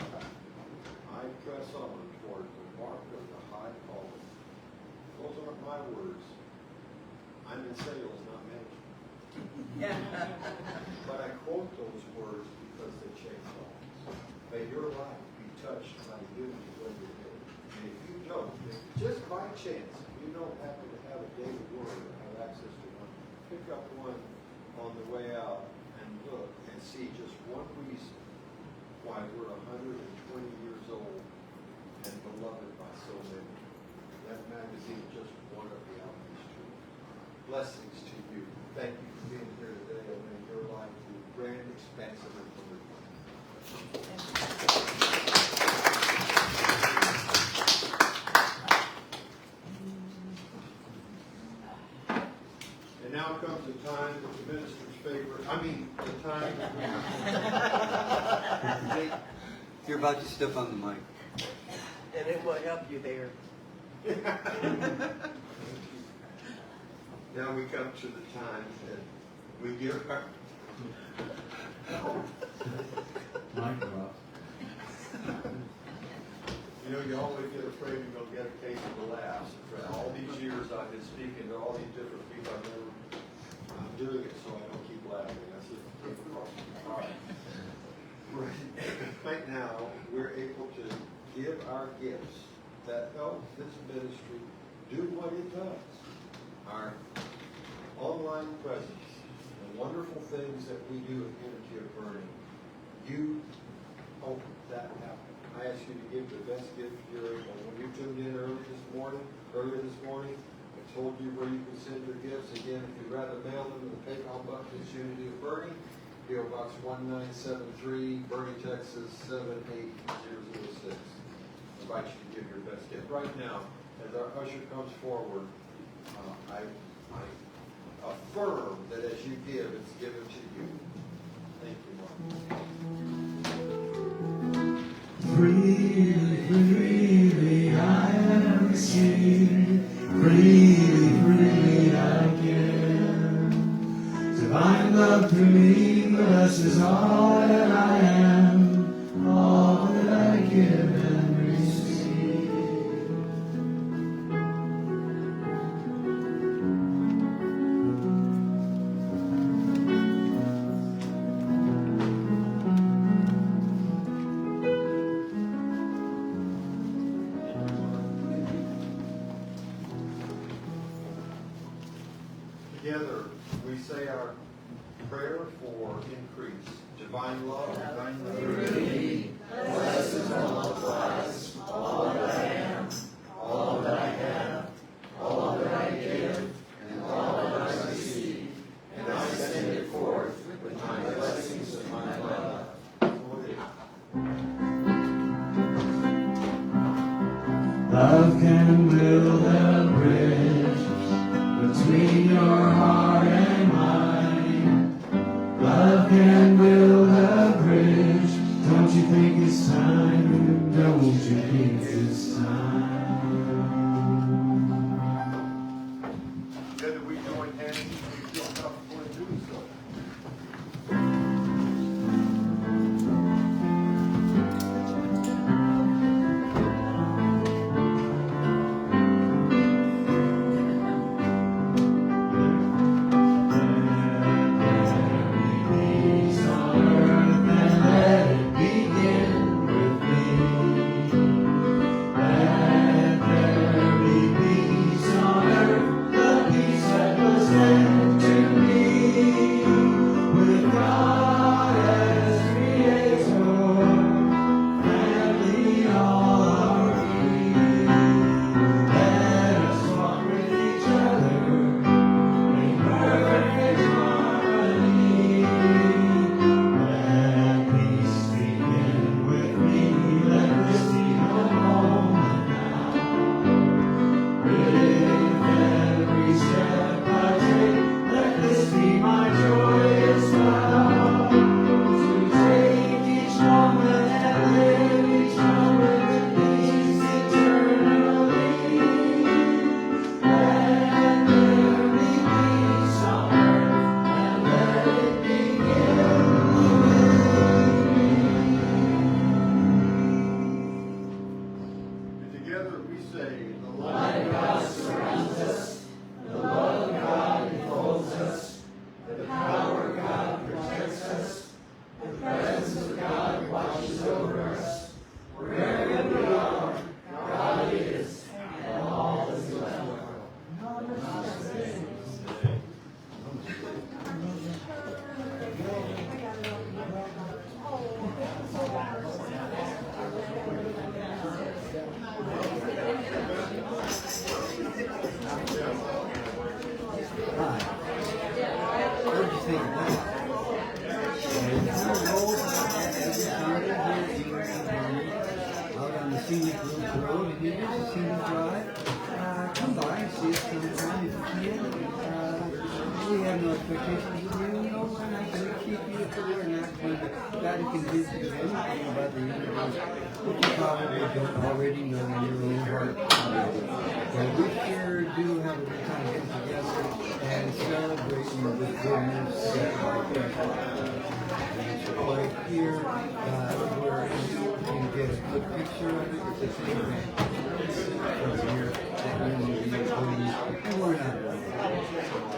I press on toward the mark of the high calling. Those aren't my words. I'm in sales, not management. But I quote those words because they change lives. May your life be touched by the unity of your day. And if you don't, just by chance, if you don't happen to have a daily word or have access to one, pick up one on the way out and look and see just one reason why we're 120 years old and beloved by so many. That magazine is just one of the outreach tools. Blessings to you. Thank you for being here today, and may your life be grand, expansive, and wonderful. And now comes the time that the minister's favorite. The time that You're about to step on the mic. And it will help you there. Now we come to the time that we give our Mic drop. You know, you always get afraid you're going to get a case of the laughs. For all these years I've been speaking to all these different people, I'm doing it so I don't keep laughing. I said, all right. Right now, we're able to give our gifts that help this ministry do what it does. Our online presence, the wonderful things that we do at Unity of Burning. You hope that happen. I ask you to give the best gift you're able. When you tuned in earlier this morning, I told you where you can send your gifts. Again, if you'd rather mail them to the PayPal button, it's Unity of Burning, PO Box 1973, Burning, Texas 78006. I invite you to give your best gift. Right now, as our usher comes forward, I affirm that as you give, it's given to you. Thank you, Mark. Freely, freely I have received, freely, freely I give. Divine love to me blesses all that I am, all that I give and receive. Together, we say our prayer for increase. Divine love, Blesses and multiplies all that I am, all that I have, all that I give, and all that I receive, and I send it forth with my blessings and my love. Love can build a bridge between your heart and mine. Love can build a bridge. Don't you think it's time? Don't you think it's time? Together we join hands and we feel comfortable in doing so.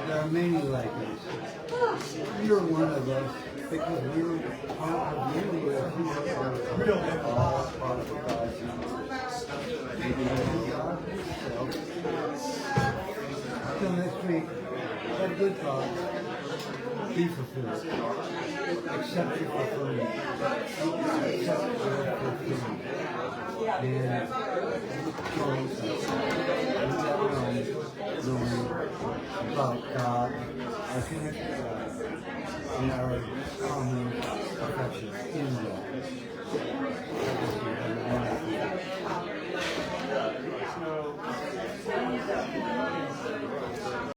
There are many like us. You're one of us because we're part of you. We are all part of God's Until next week, have good thoughts. Be fulfilled. Accept your fulfillment. Accept your fulfillment. And close knowing about God, our connection to God, and our common perfection in God.